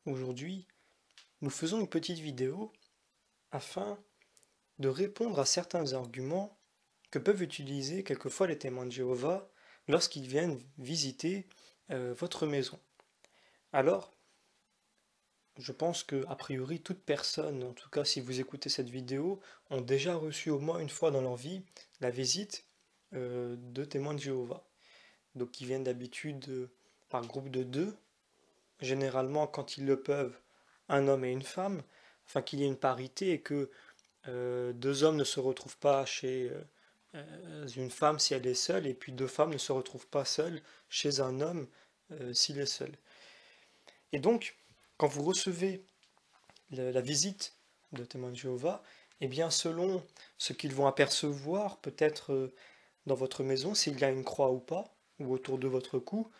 Aujourd'hui, nous faisons une petite vidéo afin de répondre à certains arguments que peuvent utiliser quelquefois les témoins de Jéhovah lorsqu'ils viennent visiter votre maison. Alors, je pense que, a priori, toute personne, en tout cas si vous écoutez cette vidéo, ont déjà reçu au moins une fois dans leur vie la visite de témoins de Jéhovah. Donc, qui viennent d'habitude par groupe de deux, généralement quand ils le peuvent, un homme et une femme, afin qu'il y ait une parité et que deux hommes ne se retrouvent pas chez une femme si elle est seule, et puis deux femmes ne se retrouvent pas seules chez un homme s'il est seul. Et donc, quand vous recevez la visite de témoins de Jéhovah, eh bien, selon ce qu'ils vont apercevoir, peut-être dans votre maison, s'il y a une croix ou pas, ou autour de votre cou,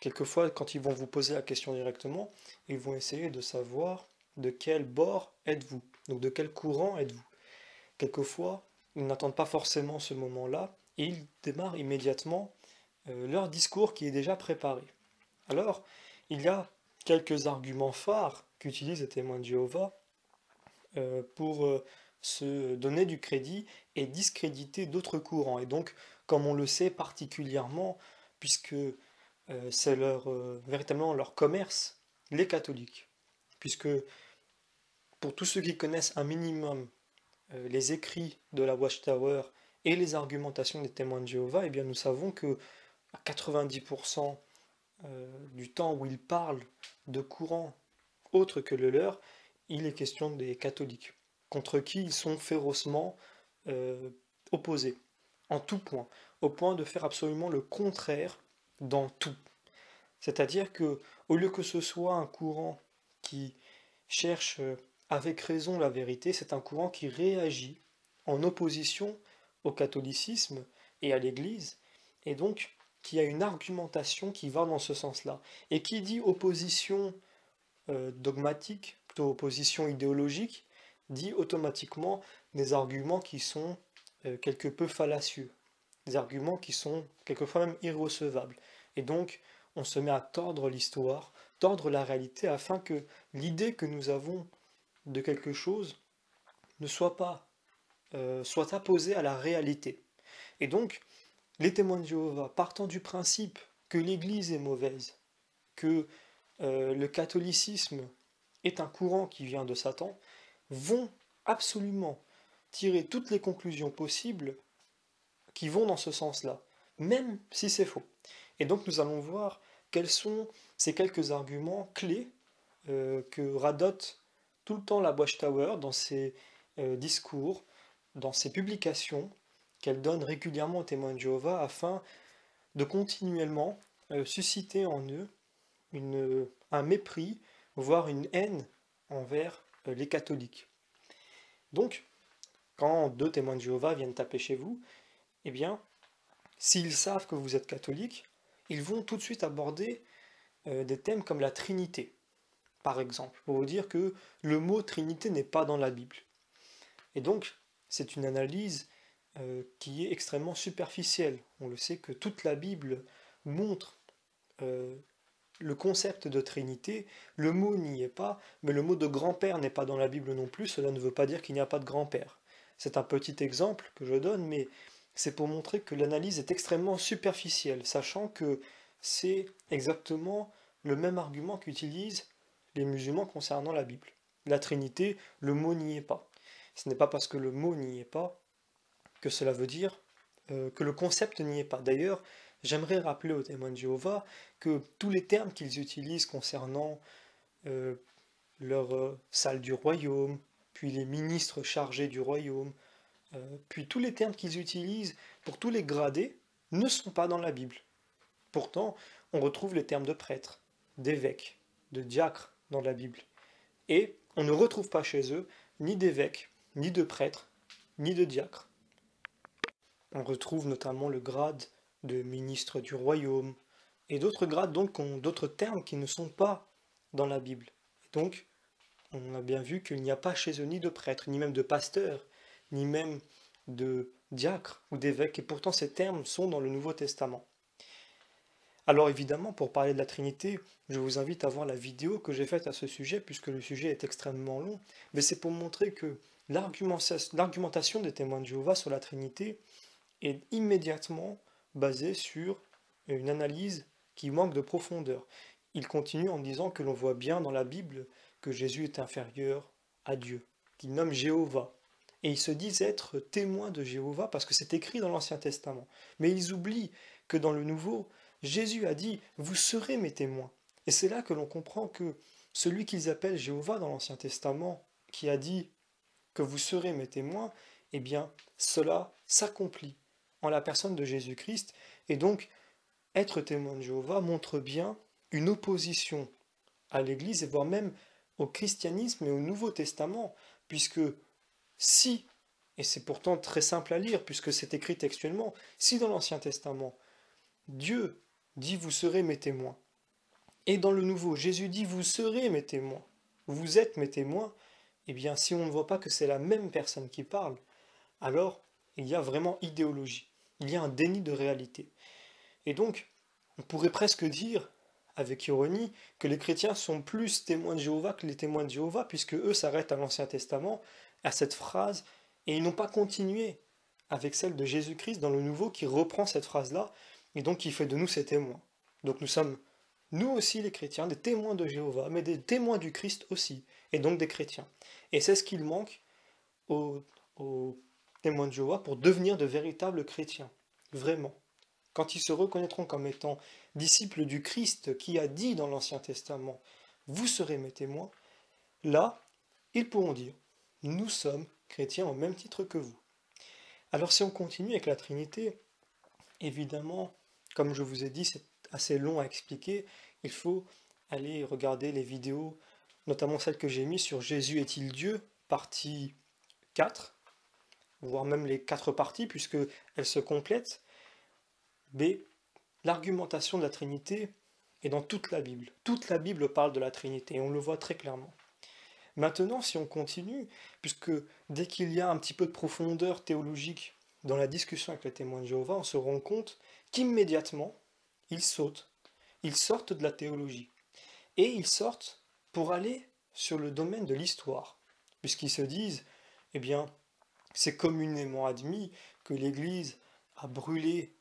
quelquefois, quand ils vont vous poser la question directement, ils vont essayer de savoir de quel bord êtes-vous, donc de quel courant êtes-vous. Quelquefois, ils n'attendent pas forcément ce moment-là et ils démarrent immédiatement leur discours qui est déjà préparé. Alors, il y a quelques arguments phares qu'utilisent les témoins de Jéhovah pour se donner du crédit et discréditer d'autres courants. Et donc, comme on le sait particulièrement, puisque c'est véritablement leur commerce, les catholiques. Puisque pour tous ceux qui connaissent un minimum les écrits de la Watchtower et les argumentations des témoins de Jéhovah, eh bien nous savons que à 90% du temps où ils parlent de courants autres que le leur, il est question des catholiques, contre qui ils sont férocement euh, opposés, en tout point, au point de faire absolument le contraire dans tout. C'est-à-dire que, au lieu que ce soit un courant qui cherche avec raison la vérité, c'est un courant qui réagit en opposition au catholicisme et à l'Église, et donc qui a une argumentation qui va dans ce sens-là. Et qui dit opposition dogmatique, plutôt opposition idéologique, dit automatiquement des arguments qui sont quelque peu fallacieux, des arguments qui sont quelquefois même irrecevables. Et donc, on se met à tordre l'histoire, tordre la réalité, afin que l'idée que nous avons de quelque chose ne soit pas, soit apposée à la réalité. Et donc, les témoins de Jéhovah, partant du principe que l'Église est mauvaise, que le catholicisme est un courant qui vient de Satan, vont absolument tirer toutes les conclusions possibles qui vont dans ce sens-là, même si c'est faux. Et donc nous allons voir quels sont ces quelques arguments clés que radote tout le temps la Watchtower dans ses discours, dans ses publications qu'elle donne régulièrement aux témoins de Jéhovah afin de continuellement susciter en eux un mépris, voire une haine envers les catholiques. Donc, quand deux témoins de Jéhovah viennent taper chez vous, eh bien, s'ils savent que vous êtes catholique, ils vont tout de suite aborder des thèmes comme la Trinité, par exemple, pour vous dire que le mot Trinité n'est pas dans la Bible. Et donc, c'est une analyse qui est extrêmement superficielle. On le sait que toute la Bible montre euh, le concept de Trinité, le mot n'y est pas, mais le mot de grand-père n'est pas dans la Bible non plus, cela ne veut pas dire qu'il n'y a pas de grand-père. C'est un petit exemple que je donne, mais c'est pour montrer que l'analyse est extrêmement superficielle, sachant que c'est exactement le même argument qu'utilisent les musulmans concernant la Bible. La Trinité, le mot n'y est pas. Ce n'est pas parce que le mot n'y est pas que cela veut dire que le concept n'y est pas. D'ailleurs, j'aimerais rappeler aux témoins de Jéhovah que tous les termes qu'ils utilisent concernant euh, leur salle du royaume, puis les ministres chargés du royaume, puis tous les termes qu'ils utilisent pour tous les gradés ne sont pas dans la Bible. Pourtant, on retrouve les termes de prêtre, d'évêque, de diacre dans la Bible. Et on ne retrouve pas chez eux ni d'évêque, ni de prêtre, ni de diacre. On retrouve notamment le grade de ministre du royaume et d'autres grades donc ont d'autres termes qui ne sont pas dans la Bible. Et donc, on a bien vu qu'il n'y a pas chez eux ni de prêtre, ni même de pasteur, ni même de diacre ou d'évêque, et pourtant ces termes sont dans le Nouveau Testament. Alors évidemment, pour parler de la Trinité, je vous invite à voir la vidéo que j'ai faite à ce sujet, puisque le sujet est extrêmement long, mais c'est pour montrer que l'argumentation des témoins de Jéhovah sur la Trinité est immédiatement basée sur une analyse qui manque de profondeur. Il continue en disant que l'on voit bien dans la Bible que Jésus est inférieur à Dieu, qu'il nomme Jéhovah. Et ils se disent être témoins de Jéhovah parce que c'est écrit dans l'Ancien Testament. Mais ils oublient que dans le Nouveau, Jésus a dit, vous serez mes témoins. Et c'est là que l'on comprend que celui qu'ils appellent Jéhovah dans l'Ancien Testament, qui a dit que vous serez mes témoins, eh bien, cela s'accomplit en la personne de Jésus-Christ. Et donc, être témoin de Jéhovah montre bien une opposition à l'Église et voire même au christianisme et au Nouveau Testament, puisque si, et c'est pourtant très simple à lire puisque c'est écrit textuellement, si dans l'Ancien Testament, Dieu dit vous serez mes témoins, et dans le Nouveau, Jésus dit vous serez mes témoins, vous êtes mes témoins, eh bien si on ne voit pas que c'est la même personne qui parle, alors il y a vraiment idéologie, il y a un déni de réalité. Et donc, on pourrait presque dire, avec ironie, que les chrétiens sont plus témoins de Jéhovah que les témoins de Jéhovah, puisque eux s'arrêtent à l'Ancien Testament, à cette phrase, et ils n'ont pas continué avec celle de Jésus-Christ dans le Nouveau qui reprend cette phrase-là, et donc qui fait de nous ses témoins. Donc nous sommes, nous aussi les chrétiens, des témoins de Jéhovah, mais des témoins du Christ aussi, et donc des chrétiens. Et c'est ce qu'il manque aux témoins de Jéhovah pour devenir de véritables chrétiens, vraiment. Quand ils se reconnaîtront comme étant disciples du Christ qui a dit dans l'Ancien Testament, vous serez mes témoins, là, ils pourront dire, nous sommes chrétiens au même titre que vous. Alors si on continue avec la Trinité, évidemment, comme je vous ai dit, c'est assez long à expliquer, il faut aller regarder les vidéos, notamment celle que j'ai mise sur Jésus est-il Dieu, partie 4, voire même les 4 parties, puisque elles se complètent. Mais l'argumentation de la Trinité est dans toute la Bible. Toute la Bible parle de la Trinité, et on le voit très clairement. Maintenant, si on continue, puisque dès qu'il y a un petit peu de profondeur théologique dans la discussion avec les témoins de Jéhovah, on se rend compte qu'immédiatement, ils sautent. Ils sortent de la théologie. Et ils sortent pour aller sur le domaine de l'histoire. Puisqu'ils se disent, eh bien, c'est communément admis que l'Église a brûlé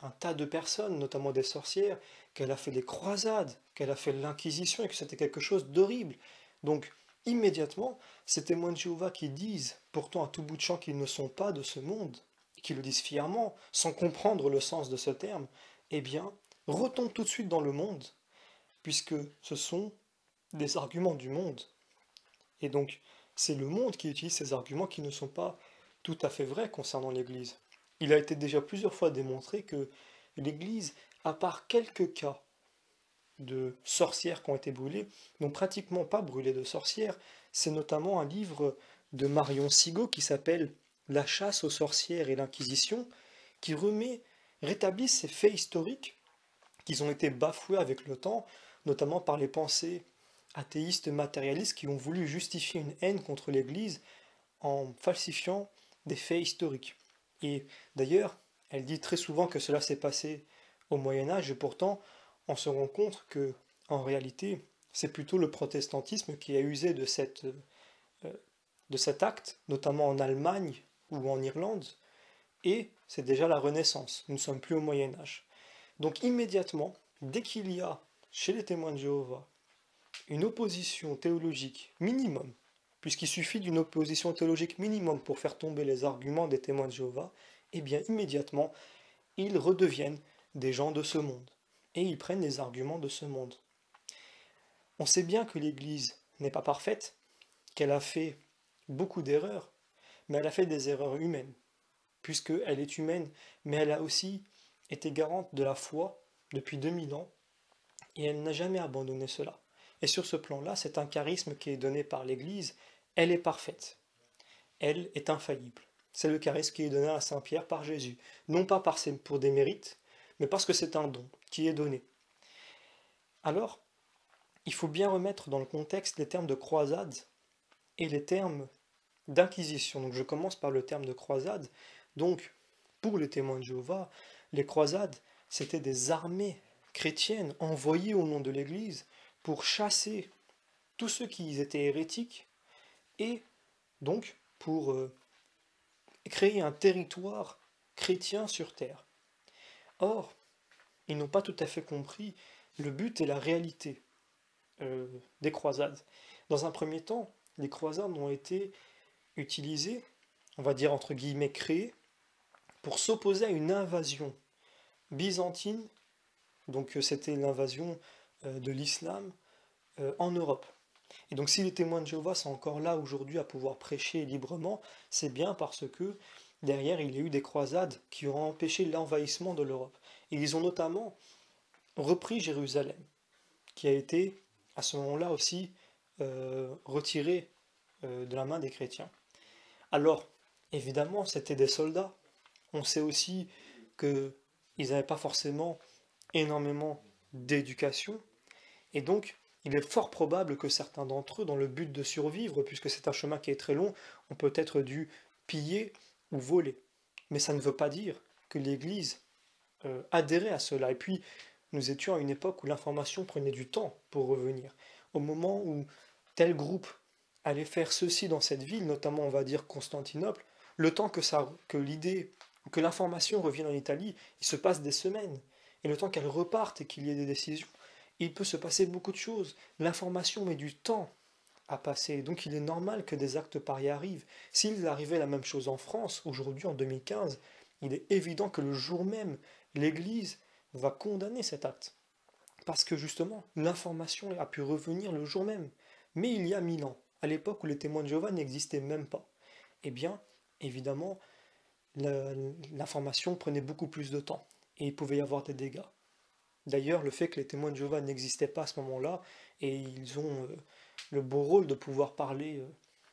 un tas de personnes, notamment des sorcières, qu'elle a fait des croisades, qu'elle a fait l'Inquisition et que c'était quelque chose d'horrible. Donc, immédiatement, ces témoins de Jéhovah qui disent, pourtant à tout bout de champ, qu'ils ne sont pas de ce monde, et qui le disent fièrement, sans comprendre le sens de ce terme, eh bien, retombent tout de suite dans le monde, puisque ce sont des arguments du monde. Et donc, c'est le monde qui utilise ces arguments qui ne sont pas tout à fait vrais concernant l'Église. Il a été déjà plusieurs fois démontré que l'Église, à part quelques cas de sorcières qui ont été brûlées, n'ont pratiquement pas brûlé de sorcières. C'est notamment un livre de Marion Sigaud qui s'appelle La chasse aux sorcières et l'Inquisition, qui rétablit ces faits historiques qui ont été bafoués avec le temps, notamment par les pensées athéistes matérialistes qui ont voulu justifier une haine contre l'Église en falsifiant des faits historiques. Et d'ailleurs, elle dit très souvent que cela s'est passé au Moyen Âge, et pourtant, on se rend compte que, en réalité, c'est plutôt le protestantisme qui a usé de cet acte, notamment en Allemagne ou en Irlande, et c'est déjà la Renaissance. Nous ne sommes plus au Moyen Âge. Donc immédiatement, dès qu'il y a chez les témoins de Jéhovah une opposition théologique minimum, puisqu'il suffit d'une opposition théologique minimum pour faire tomber les arguments des témoins de Jéhovah, eh bien immédiatement, ils redeviennent des gens de ce monde, et ils prennent les arguments de ce monde. On sait bien que l'Église n'est pas parfaite, qu'elle a fait beaucoup d'erreurs, mais elle a fait des erreurs humaines, puisqu'elle est humaine, mais elle a aussi été garante de la foi depuis 2000 ans, et elle n'a jamais abandonné cela. Et sur ce plan-là, c'est un charisme qui est donné par l'Église, elle est parfaite, elle est infaillible. C'est le charisme qui est donné à Saint Pierre par Jésus, non pas pour des mérites, mais parce que c'est un don qui est donné. Alors, il faut bien remettre dans le contexte les termes de croisade et les termes d'inquisition. Donc je commence par le terme de croisade. Donc, pour les témoins de Jéhovah, les croisades, c'était des armées chrétiennes envoyées au nom de l'Église pour chasser tous ceux qui étaient hérétiques et donc pour créer un territoire chrétien sur terre. Or, ils n'ont pas tout à fait compris le but et la réalité des croisades. Dans un premier temps, les croisades ont été utilisées, on va dire entre guillemets créées, pour s'opposer à une invasion byzantine, donc c'était l'invasion de l'islam en Europe. Et donc si les témoins de Jéhovah sont encore là aujourd'hui à pouvoir prêcher librement, c'est bien parce que derrière il y a eu des croisades qui ont empêché l'envahissement de l'Europe. Et ils ont notamment repris Jérusalem, qui a été à ce moment-là aussi retiré de la main des chrétiens. Alors, évidemment, c'était des soldats. On sait aussi qu'ils n'avaient pas forcément énormément d'éducation, et donc il est fort probable que certains d'entre eux, dans le but de survivre, puisque c'est un chemin qui est très long, ont peut-être dû piller ou voler. Mais ça ne veut pas dire que l'Église adhérait à cela. Et puis, nous étions à une époque où l'information prenait du temps pour revenir. Au moment où tel groupe allait faire ceci dans cette ville, notamment on va dire Constantinople, le temps que l'idée, que l'information revienne en Italie, il se passe des semaines. Et le temps qu'elle reparte et qu'il y ait des décisions, il peut se passer beaucoup de choses. L'information met du temps à passer, donc il est normal que des actes pareils arrivent. S'il arrivait la même chose en France, aujourd'hui en 2015, il est évident que le jour même, l'Église va condamner cet acte. Parce que justement, l'information a pu revenir le jour même. Mais il y a 1000 ans, à l'époque où les témoins de Jéhovah n'existaient même pas, eh bien, évidemment, l'information prenait beaucoup plus de temps. Et il pouvait y avoir des dégâts. D'ailleurs, le fait que les témoins de Jéhovah n'existaient pas à ce moment-là, et ils ont le beau rôle de pouvoir parler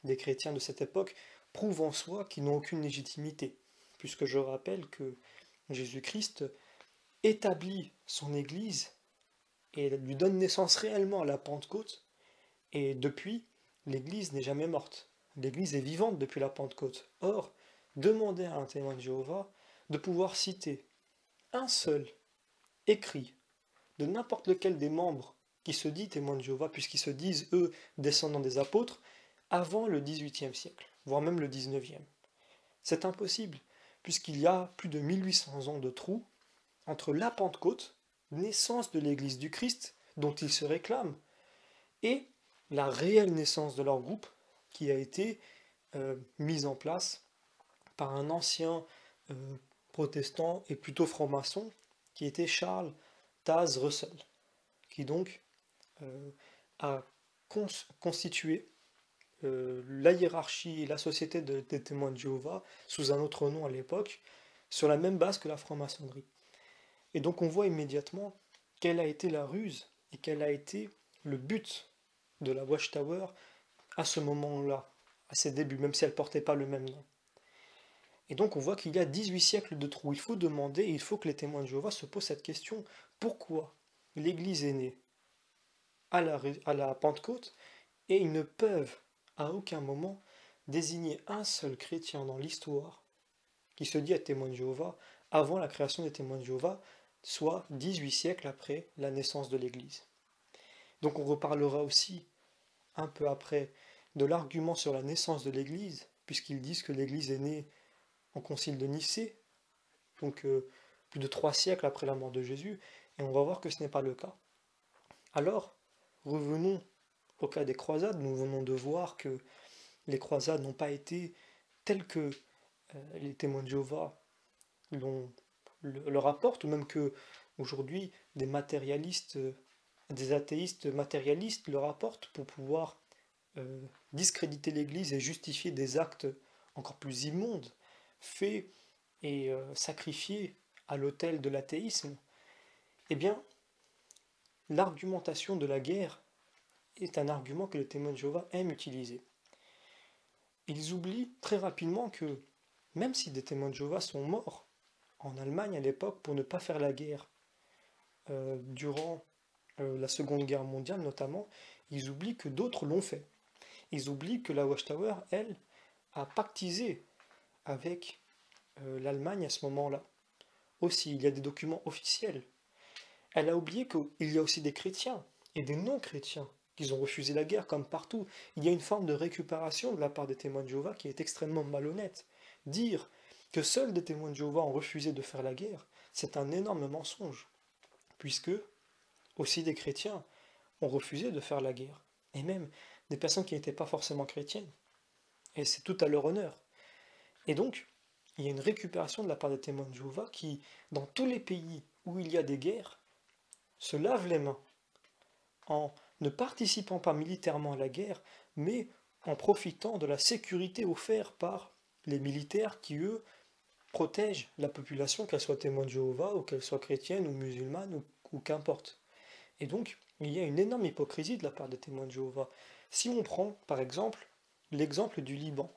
des chrétiens de cette époque, prouve en soi qu'ils n'ont aucune légitimité. Puisque je rappelle que Jésus-Christ établit son Église et lui donne naissance réellement à la Pentecôte, et depuis, l'Église n'est jamais morte. L'Église est vivante depuis la Pentecôte. Or, demander à un témoin de Jéhovah de pouvoir citer un seul écrit de n'importe lequel des membres qui se dit témoin de Jéhovah, puisqu'ils se disent, eux, descendants des apôtres, avant le XVIIIe siècle, voire même le XIXe. C'est impossible, puisqu'il y a plus de 1800 ans de trou entre la Pentecôte, naissance de l'Église du Christ, dont ils se réclament, et la réelle naissance de leur groupe, qui a été mise en place par un ancien protestant et plutôt franc-maçon, qui était Charles Taz Russell, qui donc a constitué la hiérarchie et la société des témoins de Jéhovah sous un autre nom à l'époque, sur la même base que la franc-maçonnerie. Et donc on voit immédiatement quelle a été la ruse et quel a été le but de la Watchtower à ce moment-là, à ses débuts, même si elle ne portait pas le même nom. Et donc on voit qu'il y a 18 siècles de trous. Il faut demander, et il faut que les témoins de Jéhovah se posent cette question, pourquoi l'Église est née à la Pentecôte, et ils ne peuvent à aucun moment désigner un seul chrétien dans l'histoire qui se dit être témoin de Jéhovah avant la création des témoins de Jéhovah, soit 18 siècles après la naissance de l'Église. Donc on reparlera aussi, un peu après, de l'argument sur la naissance de l'Église, puisqu'ils disent que l'Église est née en concile de Nicée, donc plus de 3 siècles après la mort de Jésus, et on va voir que ce n'est pas le cas. Alors, revenons au cas des croisades. Nous venons de voir que les croisades n'ont pas été telles que les témoins de Jéhovah le rapportent, ou même que aujourd'hui des matérialistes, des athéistes matérialistes le rapportent pour pouvoir discréditer l'Église et justifier des actes encore plus immondes, faits et sacrifiés à l'autel de l'athéisme. Eh bien, l'argumentation de la guerre est un argument que les témoins de Jéhovah aiment utiliser. Ils oublient très rapidement que, même si des témoins de Jéhovah sont morts en Allemagne à l'époque pour ne pas faire la guerre durant la Seconde Guerre mondiale notamment, ils oublient que d'autres l'ont fait. Ils oublient que la Watchtower, elle, a pactisé avec l'Allemagne à ce moment-là. Aussi, il y a des documents officiels. Elle a oublié qu'il y a aussi des chrétiens et des non-chrétiens qui ont refusé la guerre comme partout. Il y a une forme de récupération de la part des témoins de Jéhovah qui est extrêmement malhonnête. Dire que seuls des témoins de Jéhovah ont refusé de faire la guerre, c'est un énorme mensonge, puisque aussi des chrétiens ont refusé de faire la guerre, et même des personnes qui n'étaient pas forcément chrétiennes, et c'est tout à leur honneur. Et donc, il y a une récupération de la part des témoins de Jéhovah qui, dans tous les pays où il y a des guerres, se lavent les mains en ne participant pas militairement à la guerre, mais en profitant de la sécurité offerte par les militaires qui, eux, protègent la population, qu'elle soit témoin de Jéhovah, ou qu'elle soit chrétienne, ou musulmane, ou qu'importe. Et donc, il y a une énorme hypocrisie de la part des témoins de Jéhovah. Si on prend, par exemple, l'exemple du Liban,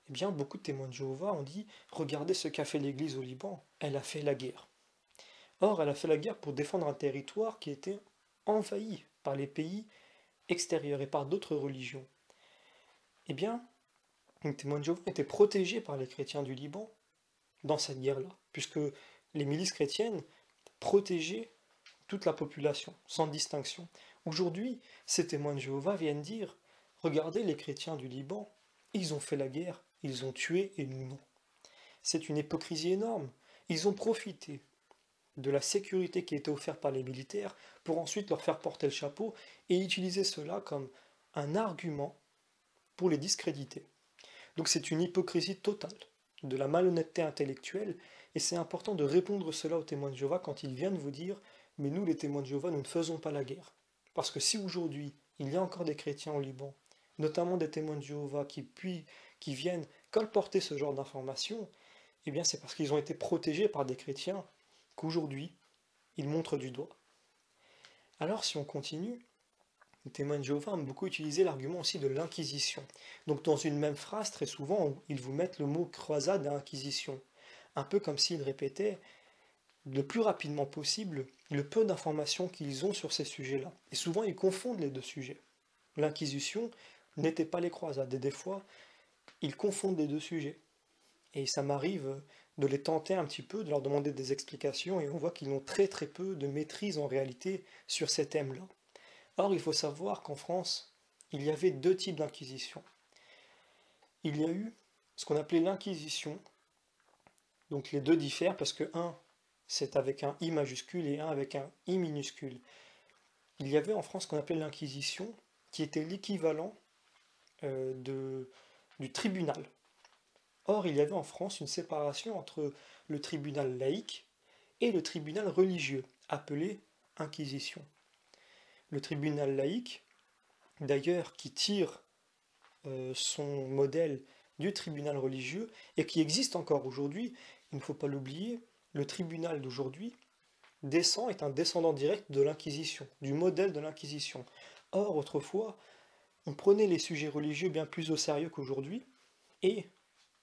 eh bien, beaucoup de témoins de Jéhovah ont dit, regardez ce qu'a fait l'Église au Liban, elle a fait la guerre. Or, elle a fait la guerre pour défendre un territoire qui était envahi par les pays extérieurs et par d'autres religions. Eh bien, les témoins de Jéhovah étaient protégés par les chrétiens du Liban dans cette guerre-là, puisque les milices chrétiennes protégeaient toute la population, sans distinction. Aujourd'hui, ces témoins de Jéhovah viennent dire, regardez les chrétiens du Liban, ils ont fait la guerre, ils ont tué et nous non. C'est une hypocrisie énorme. Ils ont profité de la sécurité qui était offerte par les militaires pour ensuite leur faire porter le chapeau et utiliser cela comme un argument pour les discréditer. Donc c'est une hypocrisie totale, de la malhonnêteté intellectuelle, et c'est important de répondre cela aux témoins de Jéhovah quand ils viennent vous dire « Mais nous, les témoins de Jéhovah, nous ne faisons pas la guerre. » Parce que si aujourd'hui, il y a encore des chrétiens au Liban, notamment des témoins de Jéhovah qui viennent colporter ce genre d'informations, eh bien c'est parce qu'ils ont été protégés par des chrétiens qu'aujourd'hui, ils montrent du doigt. Alors si on continue, les témoins de Jéhovah ont beaucoup utilisé l'argument aussi de l'inquisition. Donc dans une même phrase, très souvent, ils vous mettent le mot croisade et inquisition. Un peu comme s'ils répétaient le plus rapidement possible le peu d'informations qu'ils ont sur ces sujets-là. Et souvent, ils confondent les deux sujets. L'inquisition n'était pas les croisades, et des fois, ils confondent les deux sujets. Et ça m'arrive de les tenter un petit peu, de leur demander des explications, et on voit qu'ils ont très très peu de maîtrise en réalité sur ces thèmes-là. Or, il faut savoir qu'en France, il y avait deux types d'inquisition. Il y a eu ce qu'on appelait l'inquisition, donc les deux diffèrent parce que un, c'est avec un I majuscule et un avec un I minuscule. Il y avait en France ce qu'on appelait l'inquisition, qui était l'équivalent du tribunal. Or, il y avait en France une séparation entre le tribunal laïque et le tribunal religieux, appelé inquisition. Le tribunal laïque, d'ailleurs, qui tire son modèle du tribunal religieux et qui existe encore aujourd'hui, il ne faut pas l'oublier, le tribunal d'aujourd'hui est un descendant direct de l'Inquisition, du modèle de l'Inquisition. Or, autrefois, on prenait les sujets religieux bien plus au sérieux qu'aujourd'hui et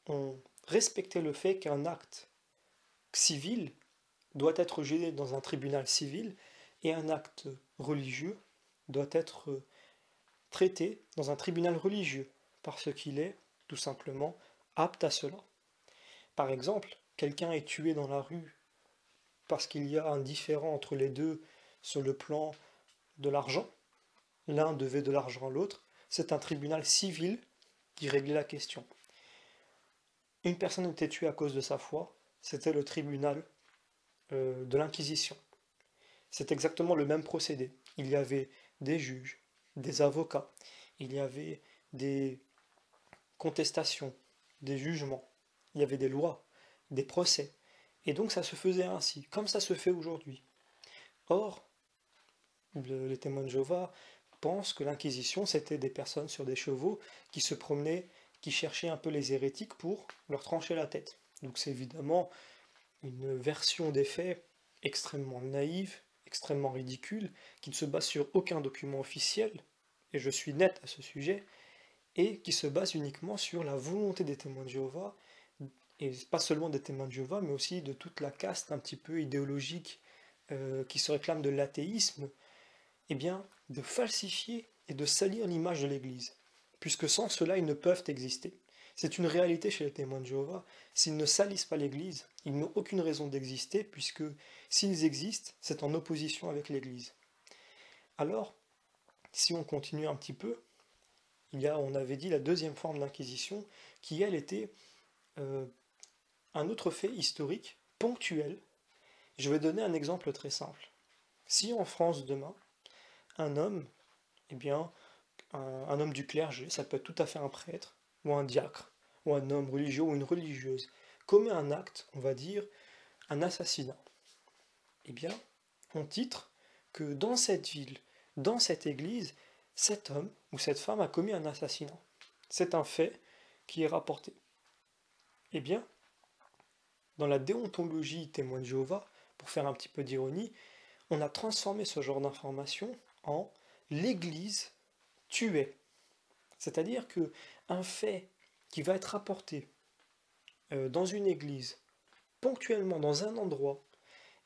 on respectait le fait qu'un acte civil doit être jugé dans un tribunal civil et un acte religieux doit être traité dans un tribunal religieux, parce qu'il est, tout simplement, apte à cela. Par exemple, quelqu'un est tué dans la rue parce qu'il y a un différend entre les deux sur le plan de l'argent, l'un devait de l'argent à l'autre, c'est un tribunal civil qui réglait la question. Une personne était tuée à cause de sa foi, c'était le tribunal de l'Inquisition. C'est exactement le même procédé. Il y avait des juges, des avocats, il y avait des contestations, des jugements, il y avait des lois, des procès. Et donc ça se faisait ainsi, comme ça se fait aujourd'hui. Or, les témoins de Jéhovah pensent que l'Inquisition, c'était des personnes sur des chevaux qui se promenaient, qui cherchaient un peu les hérétiques pour leur trancher la tête. Donc c'est évidemment une version des faits extrêmement naïve, extrêmement ridicule, qui ne se base sur aucun document officiel, et je suis net à ce sujet, et qui se base uniquement sur la volonté des témoins de Jéhovah, et pas seulement des témoins de Jéhovah, mais aussi de toute la caste un petit peu idéologique qui se réclame de l'athéisme, eh bien, de falsifier et de salir l'image de l'Église, puisque sans cela, ils ne peuvent exister. C'est une réalité chez les témoins de Jéhovah. S'ils ne salissent pas l'Église, ils n'ont aucune raison d'exister, puisque s'ils existent, c'est en opposition avec l'Église. Alors, si on continue un petit peu, on avait dit la deuxième forme d'inquisition, qui elle était euh, un autre fait historique, ponctuel. Je vais donner un exemple très simple. Si en France demain, un homme, eh bien, un homme du clergé, ça peut être tout à fait un prêtre, ou un diacre, ou un homme religieux, ou une religieuse, commet un acte, on va dire, un assassinat. Eh bien, on titre que dans cette ville, dans cette église, cet homme ou cette femme a commis un assassinat. C'est un fait qui est rapporté. Eh bien, dans la déontologie témoin de Jéhovah, pour faire un petit peu d'ironie, on a transformé ce genre d'information en l'Église tuait. C'est-à-dire que un fait qui va être rapporté dans une église, ponctuellement dans un endroit,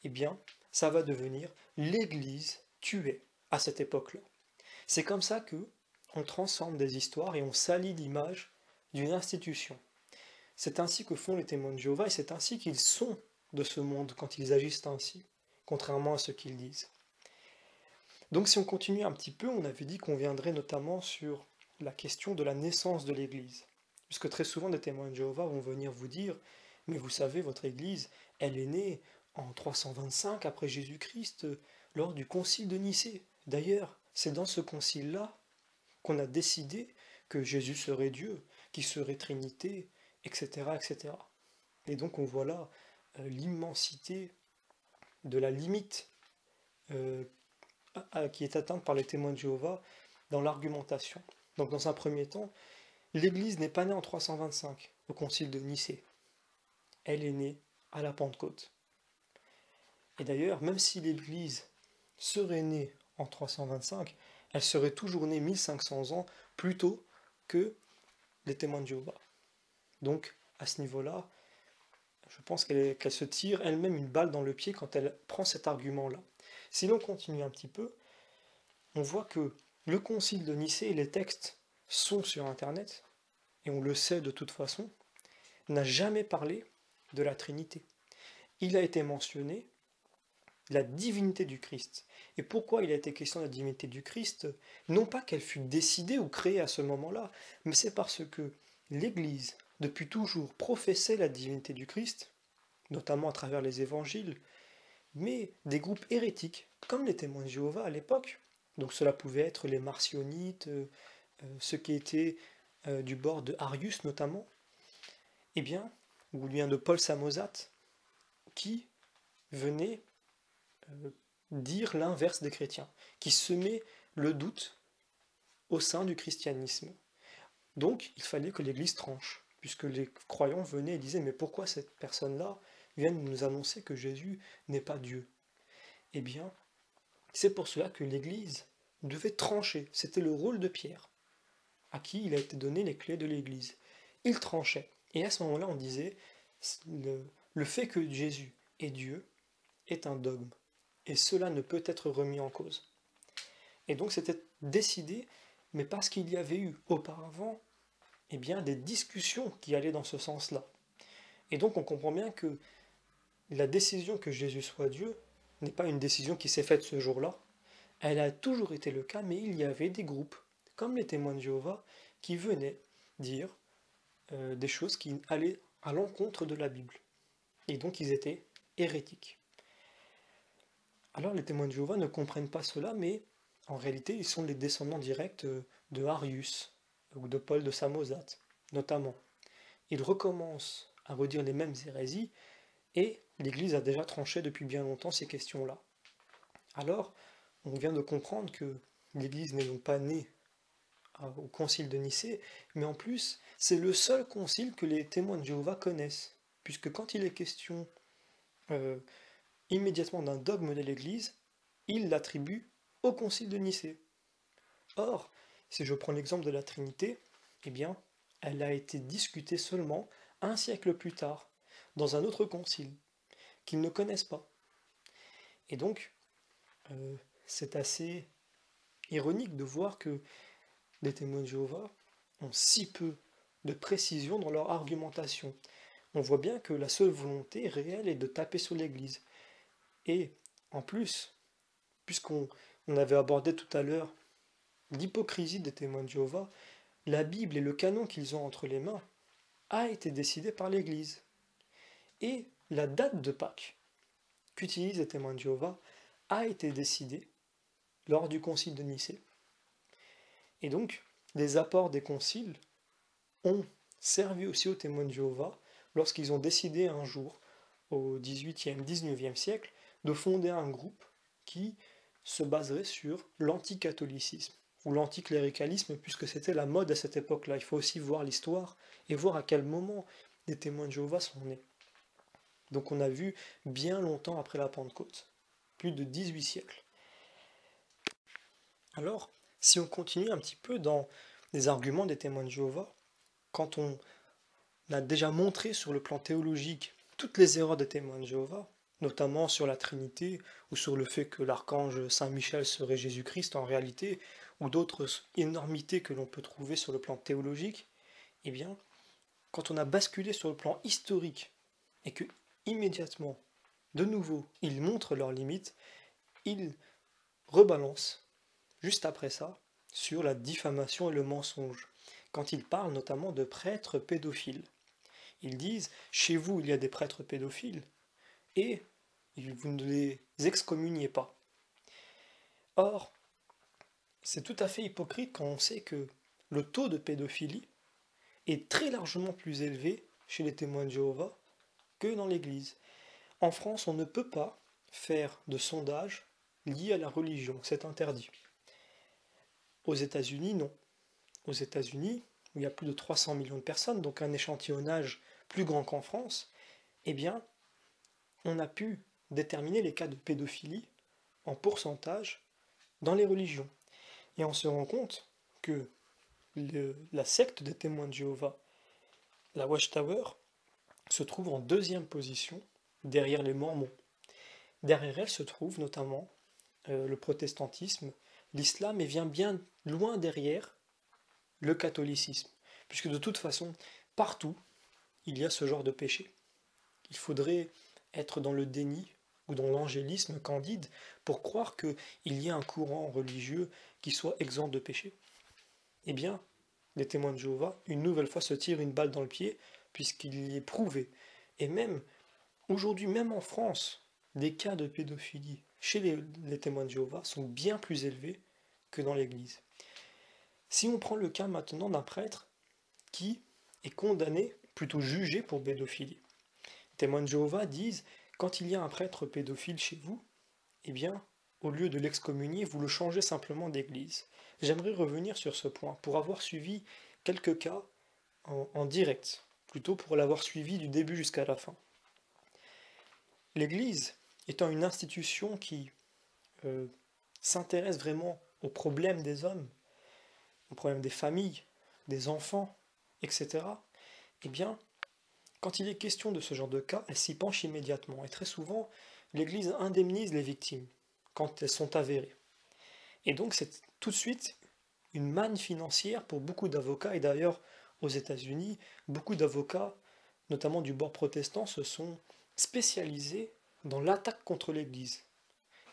eh bien, ça va devenir l'Église tuait à cette époque-là. C'est comme ça que on transforme des histoires et on salit l'image d'une institution. C'est ainsi que font les témoins de Jéhovah et c'est ainsi qu'ils sont de ce monde quand ils agissent ainsi, contrairement à ce qu'ils disent. Donc si on continue un petit peu, on avait dit qu'on viendrait notamment sur la question de la naissance de l'Église. Puisque très souvent des témoins de Jéhovah vont venir vous dire, mais vous savez, votre Église, elle est née en 325 après Jésus-Christ, lors du concile de Nicée. D'ailleurs, c'est dans ce concile-là qu'on a décidé que Jésus serait Dieu, qu'il serait Trinité, etc., etc. Et donc on voit là l'immensité de la limite euh, qui est atteinte par les témoins de Jéhovah dans l'argumentation. Donc dans un premier temps, l'Église n'est pas née en 325 au concile de Nicée. Elle est née à la Pentecôte. Et d'ailleurs, même si l'Église serait née en 325, elle serait toujours née 1500 ans plus tôt que les témoins de Jéhovah. Donc, à ce niveau-là, je pense qu'elle se tire elle-même une balle dans le pied quand elle prend cet argument-là. Si l'on continue un petit peu, on voit que le concile de Nicée et les textes sont sur Internet, et on le sait de toute façon, n'a jamais parlé de la Trinité. Il a été mentionné la divinité du Christ. Et pourquoi il a été question de la divinité du Christ? Non pas qu'elle fut décidée ou créée à ce moment-là, mais c'est parce que l'Église, depuis toujours, professait la divinité du Christ, notamment à travers les évangiles, mais des groupes hérétiques, comme les témoins de Jéhovah à l'époque, donc cela pouvait être les marcionites, ceux qui étaient du bord de Arius notamment, eh bien, ou bien de Paul Samosate, qui venaient dire l'inverse des chrétiens, qui semait le doute au sein du christianisme. Donc, il fallait que l'Église tranche, puisque les croyants venaient et disaient, mais pourquoi cette personne-là vient nous annoncer que Jésus n'est pas Dieu? Eh bien, c'est pour cela que l'Église devait trancher, c'était le rôle de Pierre, à qui il a été donné les clés de l'Église. Il tranchait, et à ce moment-là, on disait, le fait que Jésus est Dieu est un dogme, et cela ne peut être remis en cause. Et donc c'était décidé, mais parce qu'il y avait eu auparavant eh bien, des discussions qui allaient dans ce sens-là. Et donc on comprend bien que la décision que Jésus soit Dieu n'est pas une décision qui s'est faite ce jour-là, elle a toujours été le cas, mais il y avait des groupes, comme les témoins de Jéhovah, qui venaient dire des choses qui allaient à l'encontre de la Bible. Et donc ils étaient hérétiques. Alors les témoins de Jéhovah ne comprennent pas cela, mais en réalité ils sont les descendants directs de Arius ou de Paul de Samosate, notamment. Ils recommencent à redire les mêmes hérésies, et l'Église a déjà tranché depuis bien longtemps ces questions-là. Alors, on vient de comprendre que l'Église n'est donc pas née au concile de Nicée, mais en plus, c'est le seul concile que les témoins de Jéhovah connaissent, puisque quand il est question euh, immédiatement d'un dogme de l'Église, ils l'attribuent au concile de Nicée. Or, si je prends l'exemple de la Trinité, eh bien, elle a été discutée seulement un siècle plus tard, dans un autre concile, qu'ils ne connaissent pas. Et donc, c'est assez ironique de voir que les témoins de Jéhovah ont si peu de précision dans leur argumentation. On voit bien que la seule volonté réelle est de taper sur l'Église. Et en plus, puisqu'on avait abordé tout à l'heure l'hypocrisie des témoins de Jéhovah, la Bible et le canon qu'ils ont entre les mains a été décidé par l'Église. Et la date de Pâques qu'utilisent les témoins de Jéhovah a été décidée lors du concile de Nicée. Et donc, les apports des conciles ont servi aussi aux témoins de Jéhovah lorsqu'ils ont décidé un jour, au XVIIIe, XIXe siècle, de fonder un groupe qui se baserait sur l'anticatholicisme ou l'anticléricalisme, puisque c'était la mode à cette époque-là. Il faut aussi voir l'histoire et voir à quel moment les témoins de Jéhovah sont nés. Donc on a vu bien longtemps après la Pentecôte, plus de 18 siècles. Alors, si on continue un petit peu dans les arguments des témoins de Jéhovah, quand on a déjà montré sur le plan théologique toutes les erreurs des témoins de Jéhovah, notamment sur la Trinité, ou sur le fait que l'archange Saint Michel serait Jésus-Christ en réalité, ou d'autres énormités que l'on peut trouver sur le plan théologique, eh bien, quand on a basculé sur le plan historique, et que immédiatement, de nouveau, ils montrent leurs limites, ils rebalancent, juste après ça, sur la diffamation et le mensonge, quand ils parlent notamment de prêtres pédophiles. Ils disent, chez vous il y a des prêtres pédophiles, et vous ne les excommuniez pas. Or, c'est tout à fait hypocrite quand on sait que le taux de pédophilie est très largement plus élevé chez les témoins de Jéhovah que dans l'Église. En France, on ne peut pas faire de sondage lié à la religion, c'est interdit. Aux États-Unis, non. Aux États-Unis, où il y a plus de 300 millions de personnes, donc un échantillonnage plus grand qu'en France, eh bien, on a pu déterminer les cas de pédophilie en pourcentage dans les religions. Et on se rend compte que la secte des témoins de Jéhovah, la Watchtower, se trouve en deuxième position derrière les Mormons. Derrière elle se trouve notamment le protestantisme, l'islam, et vient bien loin derrière le catholicisme. Puisque de toute façon, partout, il y a ce genre de péché. Il faudrait être dans le déni ou dans l'angélisme candide pour croire qu'il y a un courant religieux qui soit exempt de péché. Eh bien, les témoins de Jéhovah, une nouvelle fois, se tirent une balle dans le pied, puisqu'il y est prouvé. Et même, aujourd'hui, même en France, les cas de pédophilie chez les témoins de Jéhovah sont bien plus élevés que dans l'Église. Si on prend le cas maintenant d'un prêtre qui est condamné, plutôt jugé pour pédophilie. Les témoins de Jéhovah disent, quand il y a un prêtre pédophile chez vous, eh bien, au lieu de l'excommunier, vous le changez simplement d'église. J'aimerais revenir sur ce point, pour avoir suivi quelques cas en direct, plutôt pour l'avoir suivi du début jusqu'à la fin. L'Église étant une institution qui s'intéresse vraiment aux problèmes des hommes, aux problèmes des familles, des enfants, etc., eh bien, quand il est question de ce genre de cas, elle s'y penche immédiatement. Et très souvent, l'Église indemnise les victimes quand elles sont avérées. Et donc c'est tout de suite une manne financière pour beaucoup d'avocats. Et d'ailleurs, aux États-Unis, beaucoup d'avocats, notamment du bord protestant, se sont spécialisés dans l'attaque contre l'Église.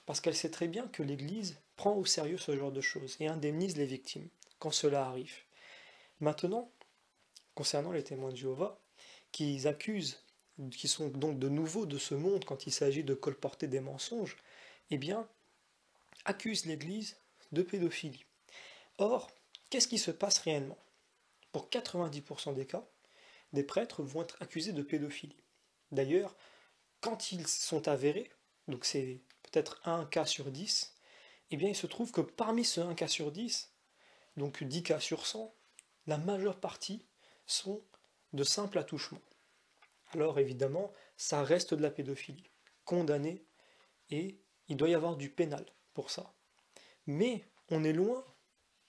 Parce qu'elle sait très bien que l'Église prend au sérieux ce genre de choses et indemnise les victimes quand cela arrive. Maintenant, concernant les témoins de Jéhovah, qui accusent, qui sont donc de nouveau de ce monde quand il s'agit de colporter des mensonges, eh bien, accusent l'Église de pédophilie. Or, qu'est-ce qui se passe réellement? Pour 90% des cas, des prêtres vont être accusés de pédophilie. D'ailleurs, quand ils sont avérés, donc c'est peut-être 1 cas sur 10, eh bien il se trouve que parmi ce 1 cas sur 10, donc 10 cas sur 100, la majeure partie sont de simples attouchements. Alors évidemment, ça reste de la pédophilie, condamné, et il doit y avoir du pénal pour ça. Mais on est loin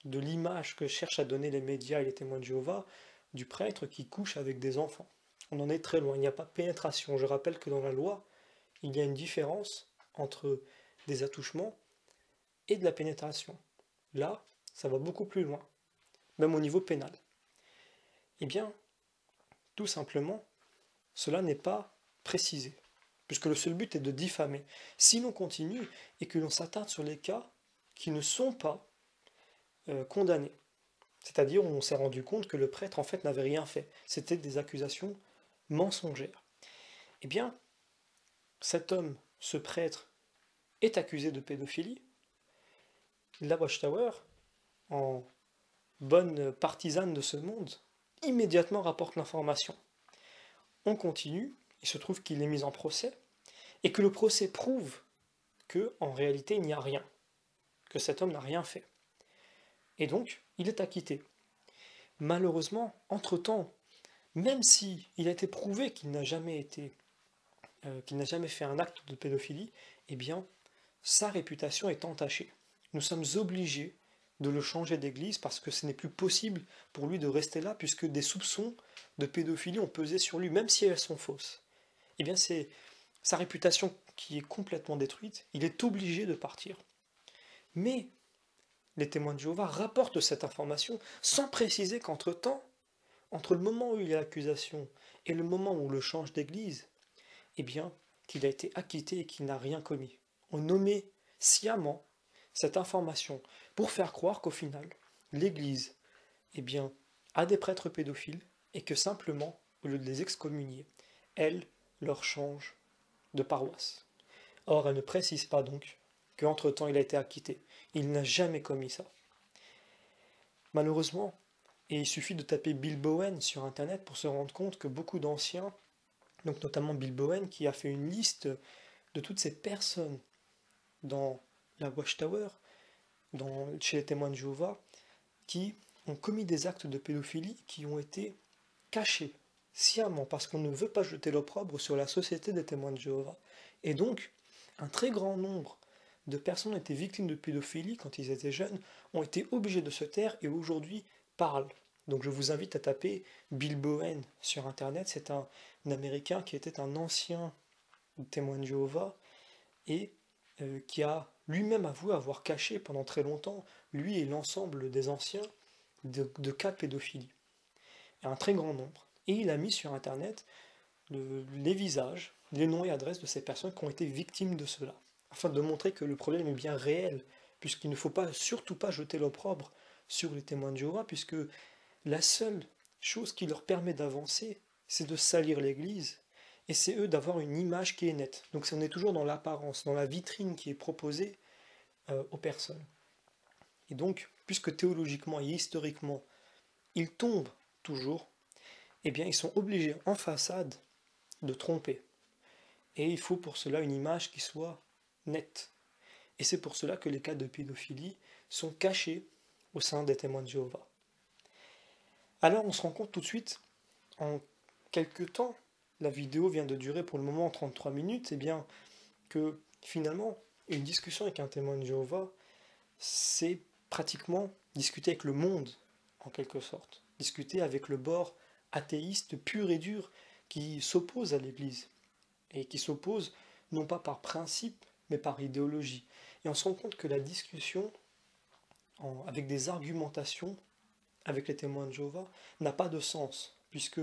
de l'image que cherchent à donner les médias et les témoins de Jéhovah du prêtre qui couche avec des enfants. On en est très loin, il n'y a pas de pénétration. Je rappelle que dans la loi, il y a une différence entre des attouchements et de la pénétration. Là, ça va beaucoup plus loin, même au niveau pénal. Eh bien, tout simplement, cela n'est pas précisé, puisque le seul but est de diffamer. Si l'on continue et que l'on s'attarde sur les cas qui ne sont pas condamnés, c'est-à-dire on s'est rendu compte que le prêtre en fait n'avait rien fait, c'était des accusations mensongères. Eh bien, cet homme, ce prêtre, est accusé de pédophilie. La Watchtower, en bonne partisane de ce monde, immédiatement rapporte l'information. On continue, il se trouve qu'il est mis en procès, et que le procès prouve que, en réalité, il n'y a rien, que cet homme n'a rien fait. Et donc, il est acquitté. Malheureusement, entre-temps, même si il a été prouvé qu'il n'a jamais fait un acte de pédophilie, eh bien, sa réputation est entachée. Nous sommes obligés de le changer d'église parce que ce n'est plus possible pour lui de rester là puisque des soupçons de pédophilie ont pesé sur lui, même si elles sont fausses. Eh bien, c'est sa réputation qui est complètement détruite. Il est obligé de partir. Mais les témoins de Jéhovah rapportent cette information sans préciser qu'entre-temps, entre le moment où il y a l'accusation et le moment où on le change d'église, eh bien, qu'il a été acquitté et qu'il n'a rien commis. On nommait sciemment cette information pour faire croire qu'au final, l'Église, eh bien, a des prêtres pédophiles et que simplement, au lieu de les excommunier, elle leur change de paroisse. Or, elle ne précise pas donc qu'entre-temps, il a été acquitté. Il n'a jamais commis ça. Malheureusement, et il suffit de taper Bill Bowen sur Internet pour se rendre compte que beaucoup d'anciens, donc notamment Bill Bowen, qui a fait une liste de toutes ces personnes dans la Watchtower, chez les témoins de Jéhovah, qui ont commis des actes de pédophilie qui ont été cachés sciemment parce qu'on ne veut pas jeter l'opprobre sur la société des témoins de Jéhovah. Et donc, un très grand nombre de personnes ont été victimes de pédophilie quand ils étaient jeunes, ont été obligés de se taire et aujourd'hui parlent. Donc je vous invite à taper Bill Bowen sur Internet, c'est un Américain qui était un ancien témoin de Jéhovah et qui a lui-même avoué avoir caché pendant très longtemps, lui et l'ensemble des anciens, de cas de pédophilie. Et un très grand nombre. Et il a mis sur Internet les visages, les noms et adresses de ces personnes qui ont été victimes de cela, afin de montrer que le problème est bien réel, puisqu'il ne faut pas, surtout pas jeter l'opprobre sur les témoins de Jéhovah, puisque la seule chose qui leur permet d'avancer, c'est de salir l'Église, et c'est eux d'avoir une image qui est nette. Donc on est toujours dans l'apparence, dans la vitrine qui est proposée aux personnes. Et donc, puisque théologiquement et historiquement, ils tombent toujours, eh bien ils sont obligés en façade de tromper. Et il faut pour cela une image qui soit nette. Et c'est pour cela que les cas de pédophilie sont cachés au sein des témoins de Jéhovah. Alors on se rend compte tout de suite, en quelques temps, la vidéo vient de durer pour le moment 33 minutes, et bien que finalement, une discussion avec un témoin de Jéhovah, c'est pratiquement discuter avec le monde, en quelque sorte. Discuter avec le bord athéiste pur et dur qui s'oppose à l'Église, et qui s'oppose non pas par principe, mais par idéologie. Et on se rend compte que la discussion, avec des argumentations, avec les témoins de Jéhovah, n'a pas de sens, puisque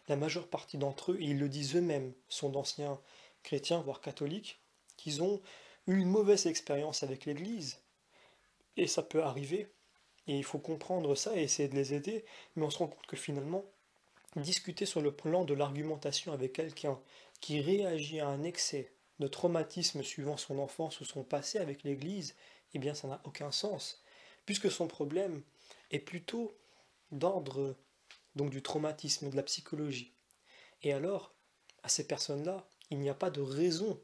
la majeure partie d'entre eux, et ils le disent eux-mêmes, sont d'anciens chrétiens, voire catholiques, qu'ils ont eu une mauvaise expérience avec l'Église, et ça peut arriver, et il faut comprendre ça et essayer de les aider, mais on se rend compte que finalement, discuter sur le plan de l'argumentation avec quelqu'un qui réagit à un excès de traumatisme suivant son enfance ou son passé avec l'Église, eh bien ça n'a aucun sens, puisque son problème est plutôt d'ordre donc du traumatisme et de la psychologie. Et alors, à ces personnes-là, il n'y a pas de raison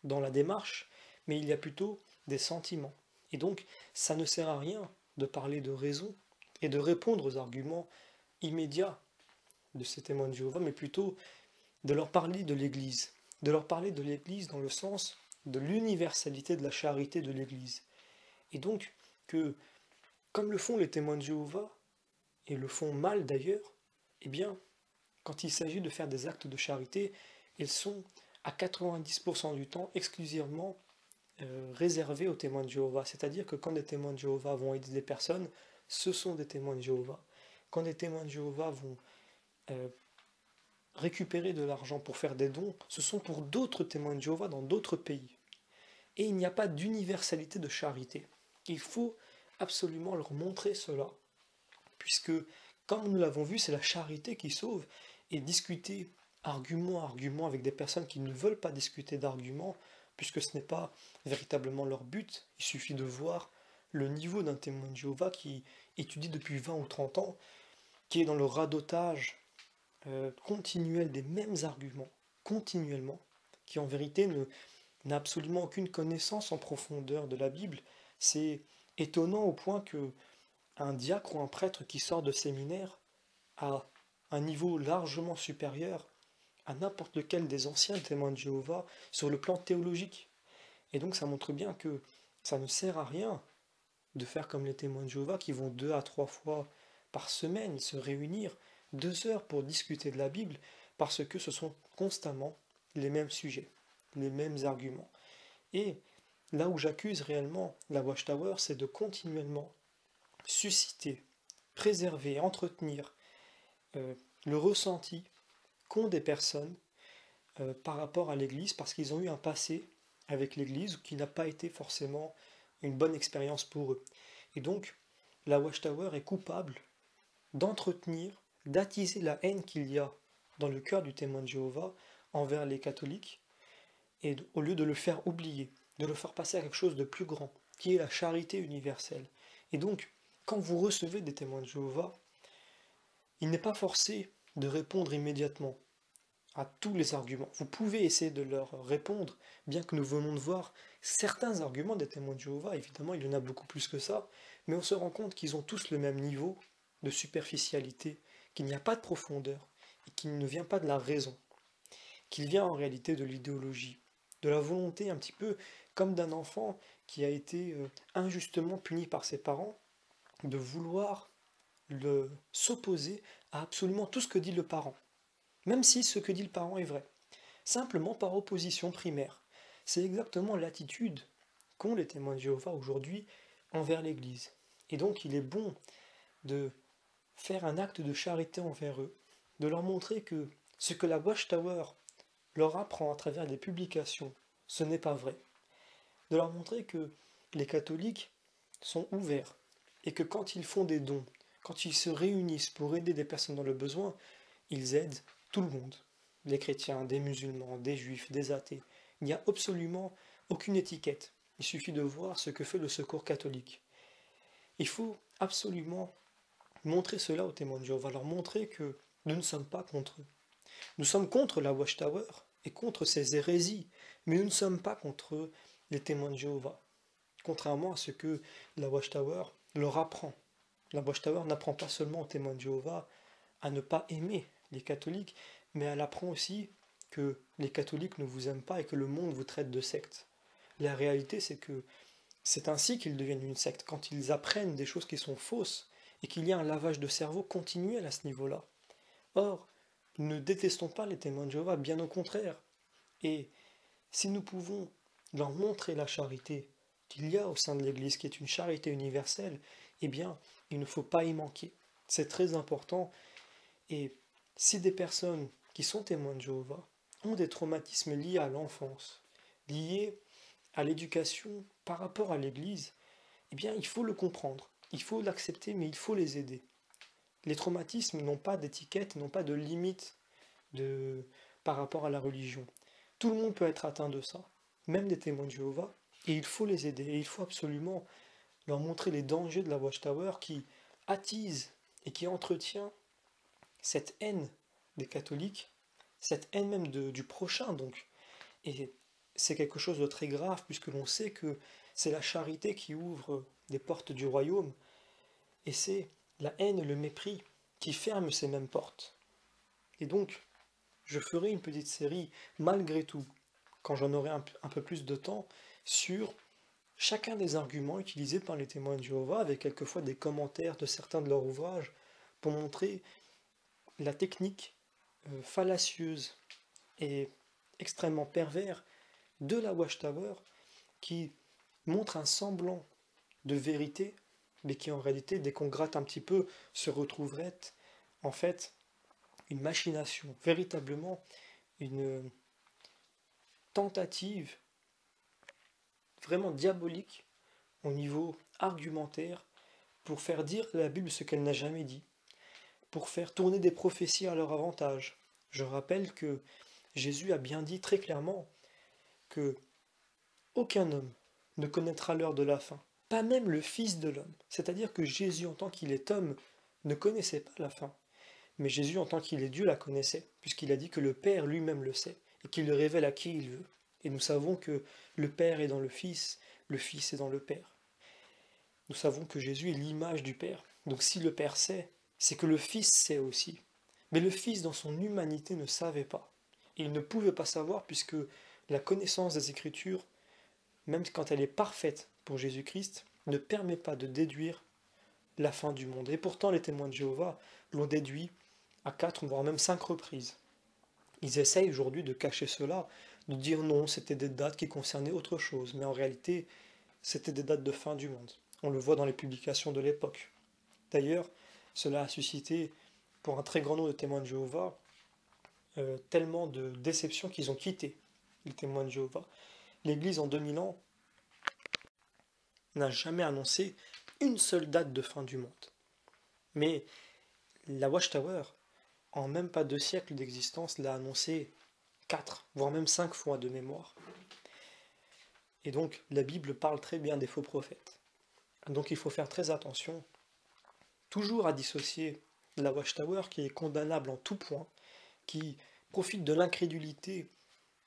dans la démarche, mais il y a plutôt des sentiments. Et donc, ça ne sert à rien de parler de raison et de répondre aux arguments immédiats de ces témoins de Jéhovah, mais plutôt de leur parler de l'Église. De leur parler de l'Église dans le sens de l'universalité de la charité de l'Église. Et donc, que, comme le font les témoins de Jéhovah, et le font mal d'ailleurs, eh bien, quand il s'agit de faire des actes de charité, ils sont à 90% du temps exclusivement réservés aux témoins de Jéhovah. C'est-à-dire que quand des témoins de Jéhovah vont aider des personnes, ce sont des témoins de Jéhovah. Quand des témoins de Jéhovah vont euh, récupérer de l'argent pour faire des dons, ce sont pour d'autres témoins de Jéhovah dans d'autres pays. Et il n'y a pas d'universalité de charité. Il faut absolument leur montrer cela, puisque, comme nous l'avons vu, c'est la charité qui sauve, et discuter argument à argument avec des personnes qui ne veulent pas discuter d'arguments, puisque ce n'est pas véritablement leur but, il suffit de voir le niveau d'un témoin de Jéhovah qui étudie depuis 20 ou 30 ans, qui est dans le radotage continuel des mêmes arguments, continuellement, qui en vérité n'a absolument aucune connaissance en profondeur de la Bible. C'est étonnant au point que un diacre ou un prêtre qui sort de séminaire a un niveau largement supérieur à n'importe lequel des anciens témoins de Jéhovah sur le plan théologique. Et donc ça montre bien que ça ne sert à rien de faire comme les témoins de Jéhovah qui vont 2 à 3 fois par semaine se réunir 2 heures pour discuter de la Bible parce que ce sont constamment les mêmes sujets, les mêmes arguments. Et là où j'accuse réellement la Watchtower, c'est de continuellement susciter, préserver, entretenir le ressenti qu'ont des personnes par rapport à l'Église parce qu'ils ont eu un passé avec l'Église qui n'a pas été forcément une bonne expérience pour eux. Et donc, la Watchtower est coupable d'entretenir, d'attiser la haine qu'il y a dans le cœur du témoin de Jéhovah envers les catholiques, et au lieu de le faire oublier, de le faire passer à quelque chose de plus grand, qui est la charité universelle. Et donc, quand vous recevez des témoins de Jéhovah, il n'est pas forcé de répondre immédiatement à tous les arguments. Vous pouvez essayer de leur répondre, bien que nous venons de voir certains arguments des témoins de Jéhovah, évidemment il y en a beaucoup plus que ça, mais on se rend compte qu'ils ont tous le même niveau de superficialité, qu'il n'y a pas de profondeur, et qu'il ne vient pas de la raison, qu'il vient en réalité de l'idéologie, de la volonté un petit peu comme d'un enfant qui a été injustement puni par ses parents, de vouloir s'opposer à absolument tout ce que dit le parent, même si ce que dit le parent est vrai, simplement par opposition primaire. C'est exactement l'attitude qu'ont les témoins de Jéhovah aujourd'hui envers l'Église. Et donc il est bon de faire un acte de charité envers eux, de leur montrer que ce que la Watchtower leur apprend à travers des publications, ce n'est pas vrai. De leur montrer que les catholiques sont ouverts et que quand ils font des dons, quand ils se réunissent pour aider des personnes dans le besoin, ils aident tout le monde. Des chrétiens, des musulmans, des juifs, des athées. Il n'y a absolument aucune étiquette. Il suffit de voir ce que fait le Secours catholique. Il faut absolument montrer cela aux témoins de Jéhovah, leur montrer que nous ne sommes pas contre eux. Nous sommes contre la Watchtower et contre ces hérésies, mais nous ne sommes pas contre les témoins de Jéhovah. Contrairement à ce que la Watchtower leur apprend. La Watchtower n'apprend pas seulement aux témoins de Jéhovah à ne pas aimer les catholiques, mais elle apprend aussi que les catholiques ne vous aiment pas et que le monde vous traite de secte. La réalité, c'est que c'est ainsi qu'ils deviennent une secte, quand ils apprennent des choses qui sont fausses et qu'il y a un lavage de cerveau continuel à ce niveau-là. Or, nous ne détestons pas les témoins de Jéhovah, bien au contraire. Et si nous pouvons leur montrer la charité qu'il y a au sein de l'Église, qui est une charité universelle, eh bien, il ne faut pas y manquer. C'est très important. Et si des personnes qui sont témoins de Jéhovah ont des traumatismes liés à l'enfance, liés à l'éducation par rapport à l'Église, eh bien, il faut le comprendre, il faut l'accepter, mais il faut les aider. Les traumatismes n'ont pas d'étiquette, n'ont pas de limite par rapport à la religion. Tout le monde peut être atteint de ça, même des témoins de Jéhovah, et il faut les aider, et il faut absolument leur montrer les dangers de la Watchtower qui attise et qui entretient cette haine des catholiques, cette haine même du prochain donc. Et c'est quelque chose de très grave puisque l'on sait que c'est la charité qui ouvre les portes du royaume, et c'est la haine et le mépris qui ferment ces mêmes portes. Et donc, je ferai une petite série, malgré tout, quand j'en aurai un peu plus de temps, sur chacun des arguments utilisés par les témoins de Jéhovah, avec quelquefois des commentaires de certains de leurs ouvrages, pour montrer la technique fallacieuse et extrêmement pervers de la Watchtower, qui montre un semblant de vérité, mais qui en réalité, dès qu'on gratte un petit peu, se retrouverait en fait une machination, véritablement une tentative vraiment diabolique au niveau argumentaire pour faire dire de la Bible ce qu'elle n'a jamais dit, pour faire tourner des prophéties à leur avantage. Je rappelle que Jésus a bien dit très clairement que aucun homme ne connaîtra l'heure de la fin, pas même le Fils de l'homme. C'est-à-dire que Jésus, en tant qu'il est homme, ne connaissait pas la fin. Mais Jésus, en tant qu'il est Dieu, la connaissait, puisqu'il a dit que le Père lui-même le sait, et qu'il le révèle à qui il veut. Et nous savons que le Père est dans le Fils est dans le Père. Nous savons que Jésus est l'image du Père. Donc si le Père sait, c'est que le Fils sait aussi. Mais le Fils, dans son humanité, ne savait pas. Il ne pouvait pas savoir, puisque la connaissance des Écritures, même quand elle est parfaite pour Jésus-Christ, ne permet pas de déduire la fin du monde. Et pourtant, les témoins de Jéhovah l'ont déduit à 4, voire même 5 reprises. Ils essayent aujourd'hui de cacher cela, de dire non, c'était des dates qui concernaient autre chose, mais en réalité, c'était des dates de fin du monde. On le voit dans les publications de l'époque. D'ailleurs, cela a suscité, pour un très grand nombre de témoins de Jéhovah, tellement de déceptions qu'ils ont quitté les témoins de Jéhovah. L'Église, en 2000 ans, n'a jamais annoncé une seule date de fin du monde. Mais la Watchtower, en même pas 2 siècles d'existence, l'a annoncé 4, voire même 5 fois de mémoire. Et donc, la Bible parle très bien des faux prophètes. Donc il faut faire très attention, toujours à dissocier la Watchtower, qui est condamnable en tout point, qui profite de l'incrédulité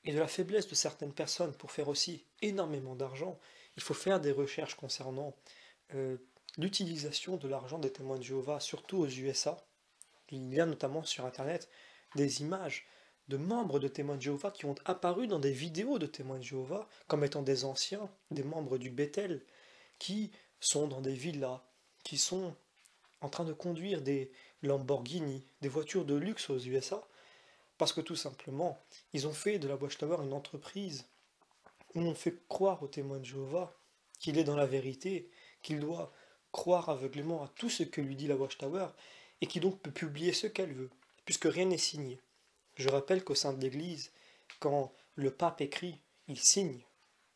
et de la faiblesse de certaines personnes pour faire aussi énormément d'argent. Il faut faire des recherches concernant l'utilisation de l'argent des témoins de Jéhovah, surtout aux USA. Il y a notamment sur Internet des images de membres de témoins de Jéhovah qui ont apparu dans des vidéos de témoins de Jéhovah comme étant des anciens, des membres du Bethel, qui sont dans des villas, qui sont en train de conduire des Lamborghini, des voitures de luxe aux USA, parce que tout simplement, ils ont fait de la Watchtower une entreprise où on fait croire aux témoins de Jéhovah qu'il est dans la vérité, qu'il doit croire aveuglément à tout ce que lui dit la Watchtower, et qui donc peut publier ce qu'elle veut, puisque rien n'est signé. Je rappelle qu'au sein de l'Église, quand le pape écrit, il signe.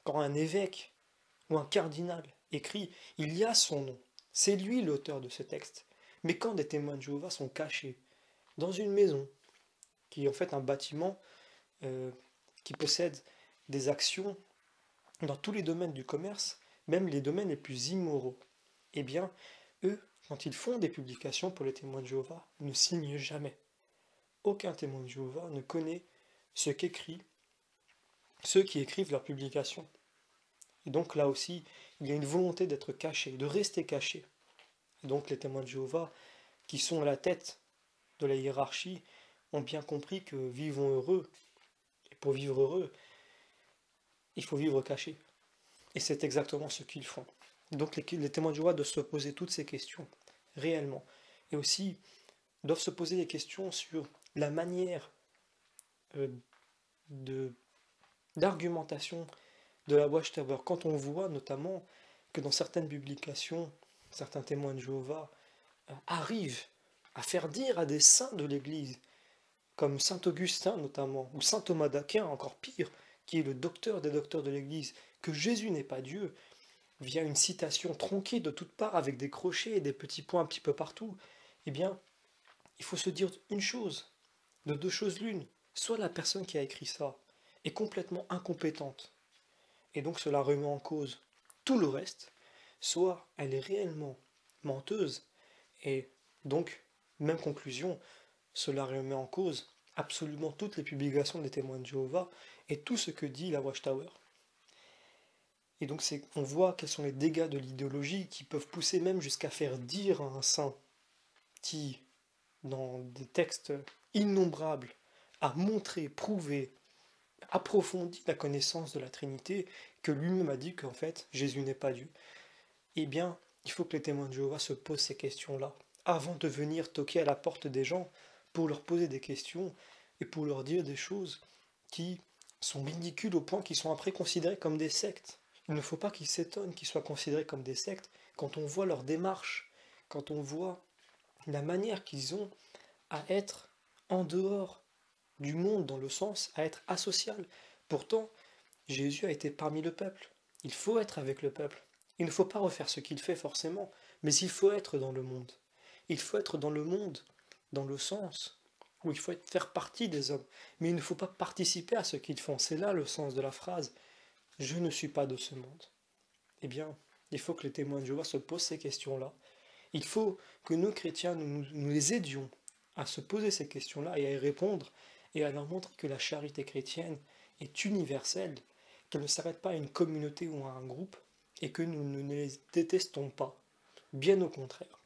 Quand un évêque ou un cardinal écrit, il y a son nom. C'est lui l'auteur de ce texte. Mais quand des témoins de Jéhovah sont cachés dans une maison, qui est en fait un bâtiment qui possède des actions dans tous les domaines du commerce, même les domaines les plus immoraux, eh bien, eux, quand ils font des publications pour les témoins de Jéhovah, ne signent jamais. Aucun témoin de Jéhovah ne connaît ce qu'écrit ceux qui écrivent leurs publications. Et donc là aussi, il y a une volonté d'être caché, de rester caché. Et donc les témoins de Jéhovah, qui sont à la tête de la hiérarchie, ont bien compris que vivons heureux, et pour vivre heureux, il faut vivre caché. Et c'est exactement ce qu'ils font. Donc les témoins de Jéhovah doivent se poser toutes ces questions, réellement. Et aussi, doivent se poser des questions sur la manière d'argumentation de la Watchtower. Quand on voit notamment que dans certaines publications, certains témoins de Jéhovah arrivent à faire dire à des saints de l'Église, comme saint Augustin notamment, ou saint Thomas d'Aquin, encore pire, qui est le docteur des docteurs de l'Église, que Jésus n'est pas Dieu, via une citation tronquée de toutes parts avec des crochets et des petits points un petit peu partout, eh bien, il faut se dire une chose, de 2 choses l'une. Soit la personne qui a écrit ça est complètement incompétente, et donc cela remet en cause tout le reste, soit elle est réellement menteuse, et donc, même conclusion, cela remet en cause absolument toutes les publications des témoins de Jéhovah et tout ce que dit la Watchtower. Et donc on voit quels sont les dégâts de l'idéologie qui peuvent pousser même jusqu'à faire dire à un saint qui, dans des textes innombrables, a montré, prouvé, approfondi la connaissance de la Trinité, que lui-même a dit qu'en fait Jésus n'est pas Dieu. Eh bien, il faut que les témoins de Jéhovah se posent ces questions-là, avant de venir toquer à la porte des gens pour leur poser des questions et pour leur dire des choses qui sont ridicules au point qu'ils sont après considérés comme des sectes. Il ne faut pas qu'ils s'étonnent qu'ils soient considérés comme des sectes quand on voit leur démarche, quand on voit la manière qu'ils ont à être en dehors du monde dans le sens à être asocial. Pourtant, Jésus a été parmi le peuple. Il faut être avec le peuple. Il ne faut pas refaire ce qu'il fait forcément, mais il faut être dans le monde. Il faut être dans le monde, dans le sens où il faut faire partie des hommes, mais il ne faut pas participer à ce qu'ils font. C'est là le sens de la phrase. Je ne suis pas de ce monde. Eh bien, il faut que les témoins de Jéhovah se posent ces questions-là. Il faut que nous, chrétiens, nous les aidions à se poser ces questions-là et à y répondre et à leur montrer que la charité chrétienne est universelle, qu'elle ne s'arrête pas à une communauté ou à un groupe et que nous ne les détestons pas. Bien au contraire.